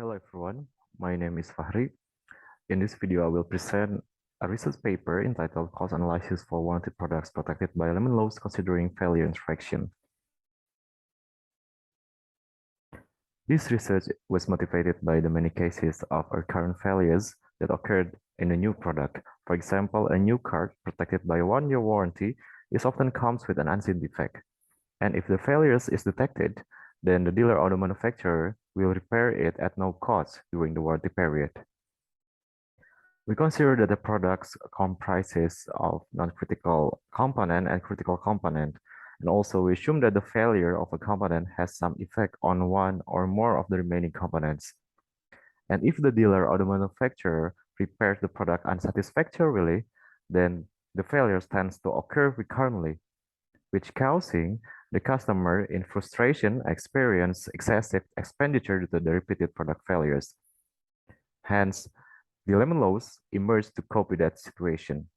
Hello everyone, my name is Fahri. In this video, I will present a research paper entitled Cost Analysis for Warranted Products Protected by Lemon Laws Considering Failure Interaction. This research was motivated by the many cases of recurrent failures that occurred in a new product. For example, a new card protected by a 1-year warranty is often comes with an unseen defect. And if the failure is detected, then the dealer or the manufacturer will repair it at no cost during the warranty period. We consider that the products comprises of non-critical component and critical component, and also we assume that the failure of a component has some effect on one or more of the remaining components. And if the dealer or the manufacturer repairs the product unsatisfactorily, then the failure tends to occur recurrently, which causing the customer in frustration experience excessive expenditure due to the repeated product failures. Hence, the lemon laws emerged to cope with that situation.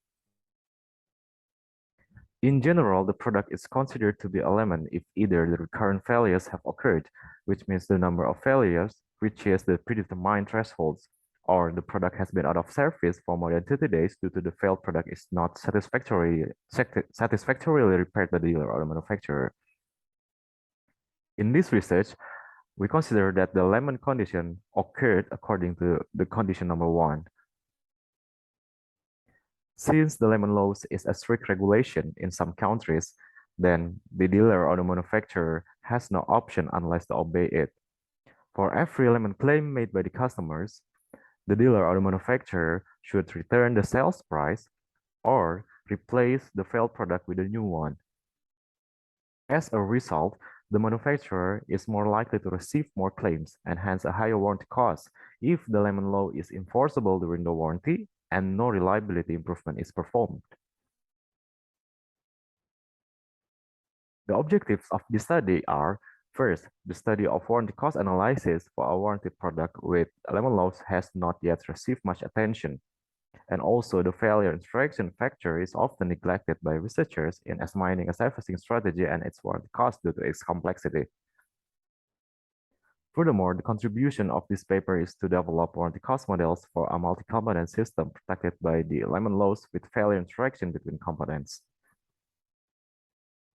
In general, the product is considered to be a lemon if either the recurrent failures have occurred, which means the number of failures reaches the predetermined thresholds, or the product has been out of service for more than 30 days due to the failed product is not satisfactorily repaired by the dealer or the manufacturer. In this research, we consider that the lemon condition occurred according to the condition number 1. Since the lemon laws is a strict regulation in some countries, then the dealer or the manufacturer has no option unless to obey it. For every lemon claim made by the customers, the dealer or the manufacturer should return the sales price or replace the failed product with a new one. As a result, the manufacturer is more likely to receive more claims and hence a higher warranty cost if the lemon law is enforceable during the warranty and no reliability improvement is performed. The objectives of this study are: first, the study of warranty cost analysis for a warranty product with lemon laws has not yet received much attention. And also, the failure interaction factor is often neglected by researchers in estimating a servicing strategy and its warranty cost due to its complexity. Furthermore, the contribution of this paper is to develop warranty cost models for a multi-component system protected by the lemon laws with failure interaction between components.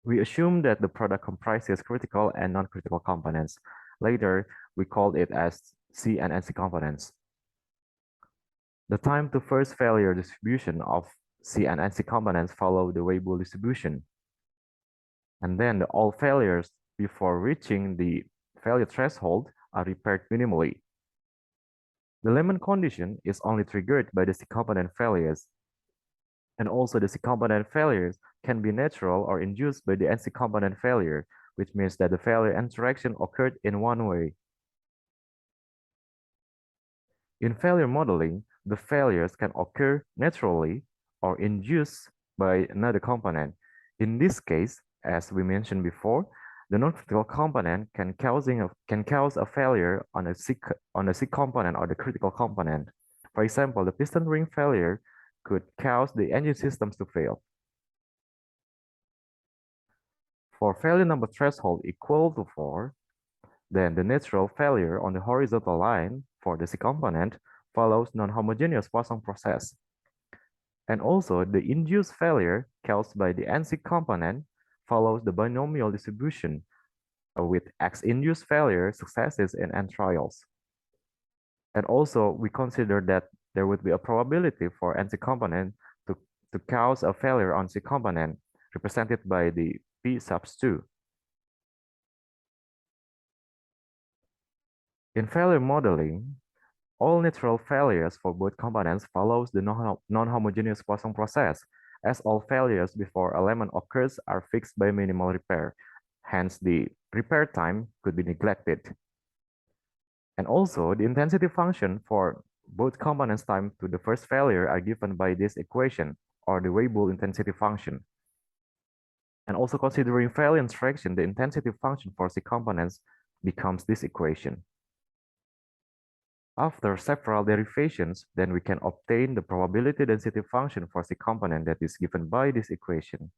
We assume that the product comprises critical and non-critical components. Later, we called it as C and NC components. The time to first failure distribution of C and NC components follow the Weibull distribution. And then all failures before reaching the failure threshold are repaired minimally. The lemon condition is only triggered by the C component failures. And also the C component failures can be natural or induced by the NC component failure, which means that the failure interaction occurred in one way. In failure modeling, the failures can occur naturally or induced by another component. In this case, as we mentioned before, the non-critical component can cause a failure on a C component or the critical component. For example, the piston ring failure could cause the engine systems to fail. For failure number threshold equal to 4, then the natural failure on the horizontal line for the C component follows non-homogeneous Poisson process. And also, the induced failure caused by the NC component follows the binomial distribution with X-induced failure successes in N trials. And also, we consider that there would be a probability for NC component to cause a failure on C component, represented by the P sub 2. In failure modeling, all natural failures for both components follows the non-homogeneous Poisson process, as all failures before a lemon occurs are fixed by minimal repair. Hence, the repair time could be neglected. And also, the intensity function for both components' time to the first failure are given by this equation, or the Weibull intensity function. And also considering failure interaction, the intensity function for C components becomes this equation. After several derivations, then we can obtain the probability density function for C component that is given by this equation.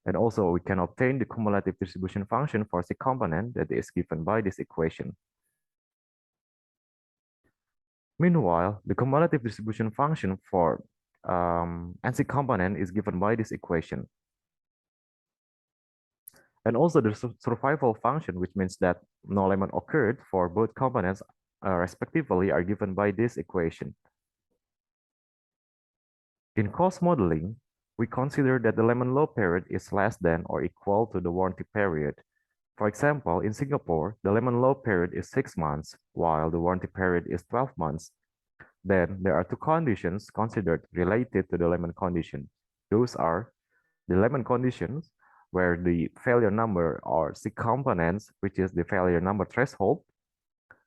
And also we can obtain the cumulative distribution function for C component that is given by this equation. Meanwhile, the cumulative distribution function for NC component is given by this equation. And also the survival function, which means that no lemon occurred for both components respectively, are given by this equation. In cost modeling, we consider that the lemon low period is less than or equal to the warranty period. For example, in Singapore, the lemon low period is 6 months, while the warranty period is 12 months. Then there are two conditions considered related to the lemon condition. Those are the lemon conditions, where the failure number or C components, which is the failure number threshold,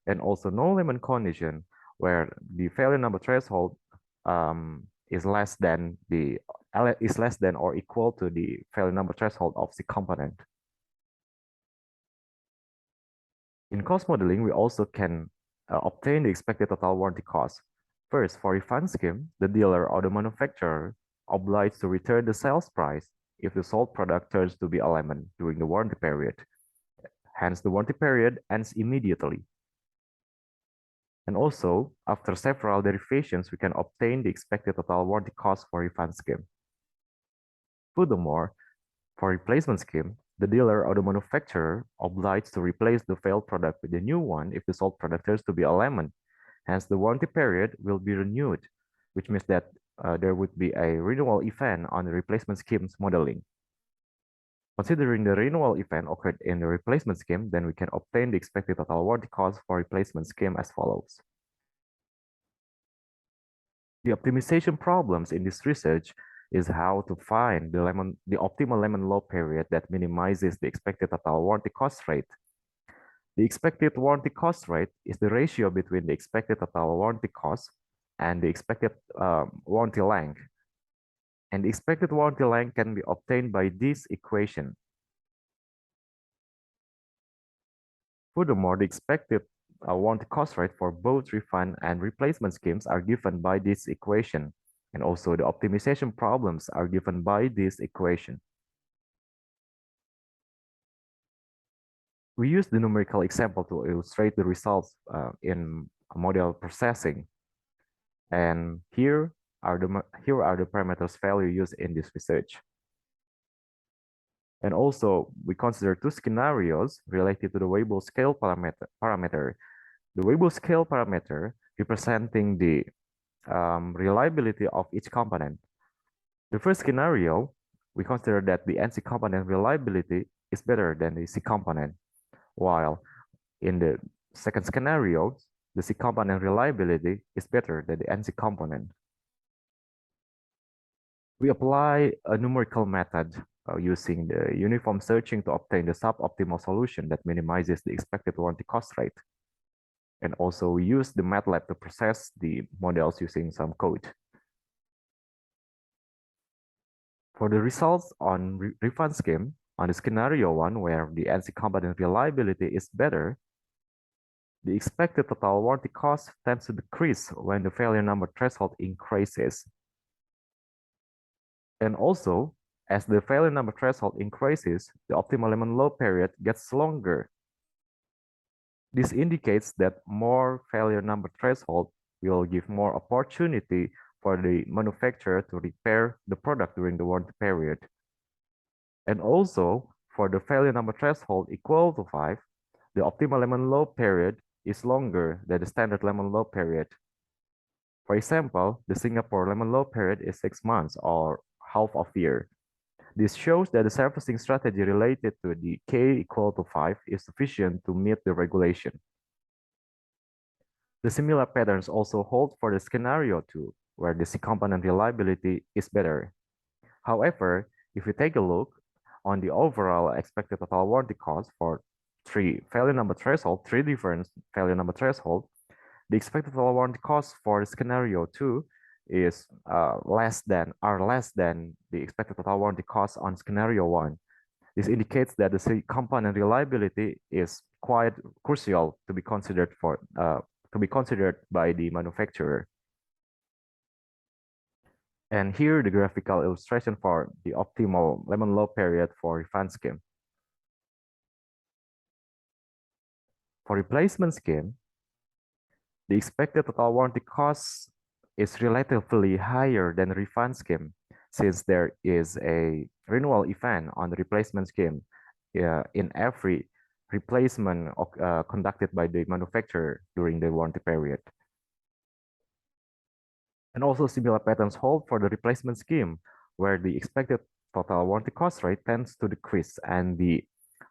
and also no lemon condition, where the failure number threshold is less than or equal to the failure number threshold of C component. In cost modeling, we also can obtain the expected total warranty cost. First, for refund scheme, the dealer or the manufacturer obliged to return the sales price if the sold product turns to be a lemon during the warranty period. Hence, the warranty period ends immediately. And also, after several derivations, we can obtain the expected total warranty cost for refund scheme. Furthermore, for replacement scheme, the dealer or the manufacturer obliged to replace the failed product with a new one if the sold product turns to be a lemon. Hence, the warranty period will be renewed, which means that there would be a renewal event on the replacement scheme's modeling. Considering the renewal event occurred in the replacement scheme, then we can obtain the expected total warranty cost for replacement scheme as follows. The optimization problems in this research is how to find the optimal lemon low period that minimizes the expected total warranty cost rate. The expected warranty cost rate is the ratio between the expected total warranty cost and the expected warranty length. And the expected warranty length can be obtained by this equation. Furthermore, the expected warranty cost rate for both refund and replacement schemes are given by this equation. And also the optimization problems are given by this equation. We use the numerical example to illustrate the results in model processing. And here are the parameters value used in this research. And also, we consider two scenarios related to the Weibull scale parameter. The Weibull scale parameter representing the reliability of each component. The first scenario, we consider that the NC component reliability is better than the C component, while in the second scenario, the C component reliability is better than the NC component. We apply a numerical method using the uniform searching to obtain the suboptimal solution that minimizes the expected warranty cost rate. And also we use the MATLAB to process the models using some code. For the results on refund scheme, on the scenario one where the NC component reliability is better, the expected total warranty cost tends to decrease when the failure number threshold increases. And also, as the failure number threshold increases, the optimal lemon low period gets longer. This indicates that more failure number threshold will give more opportunity for the manufacturer to repair the product during the warranty period. And also, for the failure number threshold equal to 5, the optimal lemon low period is longer than the standard lemon low period. For example, the Singapore lemon low period is 6 months or half of a year. This shows that the servicing strategy related to the K equal to 5 is sufficient to meet the regulation. The similar patterns also hold for the scenario 2, where the C component reliability is better. However, if we take a look on the overall expected total warranty cost for three different failure number threshold, the expected total warranty cost for scenario 2 is less than the expected total warranty cost on scenario 1. This indicates that the C component reliability is quite crucial to be considered by the manufacturer. And here the graphical illustration for the optimal lemon law period for refund scheme. For replacement scheme, the expected total warranty cost is relatively higher than refund scheme since there is a renewal event on the replacement scheme in every replacement conducted by the manufacturer during the warranty period. And also similar patterns hold for the replacement scheme, where the expected total warranty cost rate tends to decrease and the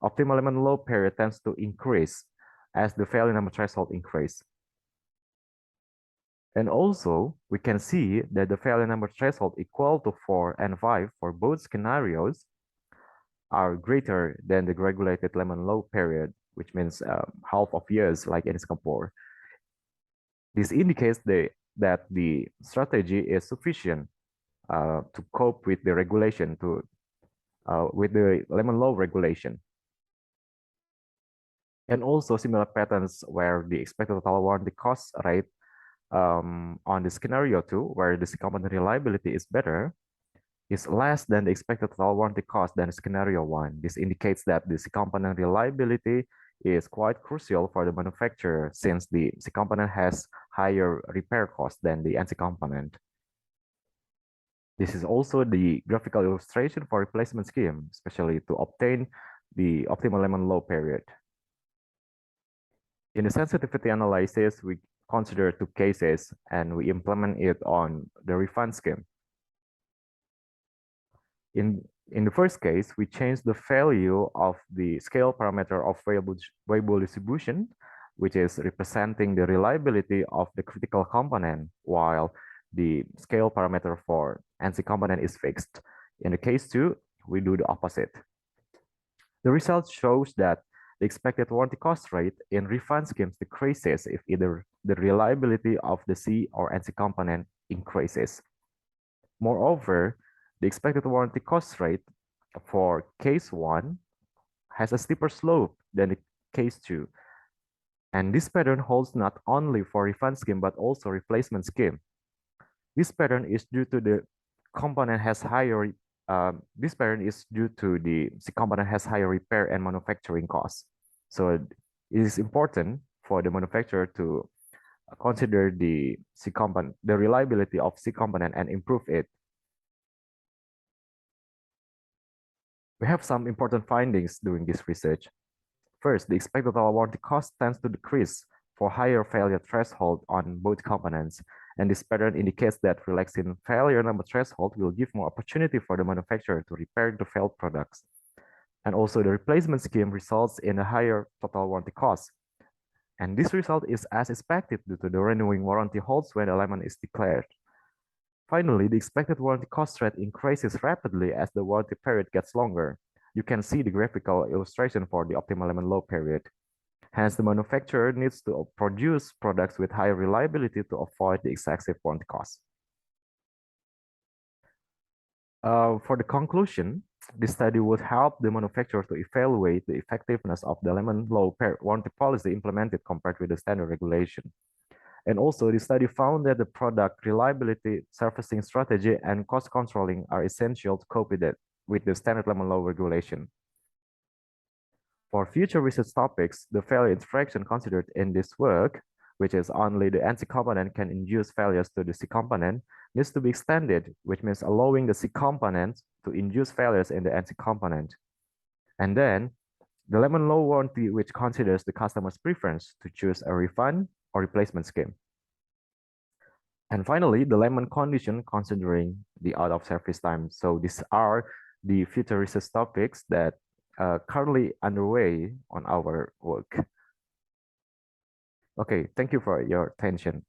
optimal lemon low period tends to increase as the failure number threshold increase. And also, we can see that the failure number threshold equal to 4 and 5 for both scenarios are greater than the regulated lemon low period, which means half of years like in Singapore. This indicates that the strategy is sufficient to cope with the regulation with the lemon law regulation. And also similar patterns where the expected total warranty cost rate on the scenario 2, where the component reliability is better, is less than the expected total warranty cost than scenario 1. This indicates that the component reliability is quite crucial for the manufacturer since the C component has higher repair cost than the NC component. This is also the graphical illustration for replacement scheme, especially to obtain the optimal lemon low period. In the sensitivity analysis, we consider two cases and we implement it on the refund scheme. In the first case, we change the value of the scale parameter of variable distribution, which is representing the reliability of the critical component, while the scale parameter for NC component is fixed. In the case 2, we do the opposite. The result shows that the expected warranty cost rate in refund schemes decreases if either the reliability of the C or NC component increases. Moreover, the expected warranty cost rate for case 1 has a steeper slope than the case 2. And this pattern holds not only for refund scheme but also replacement scheme. This pattern is due to the component has higher this pattern is due to the component has higher repair and manufacturing costs. So it is important for the manufacturer to consider the reliability of C component and improve it. We have some important findings during this research. First, the expected total warranty cost tends to decrease for higher failure threshold on both components, and this pattern indicates that relaxing failure number threshold will give more opportunity for the manufacturer to repair the failed products. And also the replacement scheme results in a higher total warranty cost. And this result is as expected due to the renewing warranty holds when the lemon is declared. Finally, the expected warranty cost rate increases rapidly as the warranty period gets longer. You can see the graphical illustration for the optimal lemon low period. Hence, the manufacturer needs to produce products with higher reliability to avoid the excessive warranty costs. For the conclusion, this study would help the manufacturer to evaluate the effectiveness of the lemon law warranty policy implemented compared with the standard regulation. And also, the study found that the product reliability, servicing strategy, and cost controlling are essential to cope with the standard lemon law regulation. For future research topics, the failure infraction considered in this work, which is only the NC component can induce failures to the C component, needs to be extended, which means allowing the C component to induce failures in the NC component. And then the lemon law warranty, which considers the customer's preference to choose a refund or replacement scheme. And finally, the lemon condition considering the out of service time. So these are the future research topics that currently underway on our work. Okay, thank you for your attention.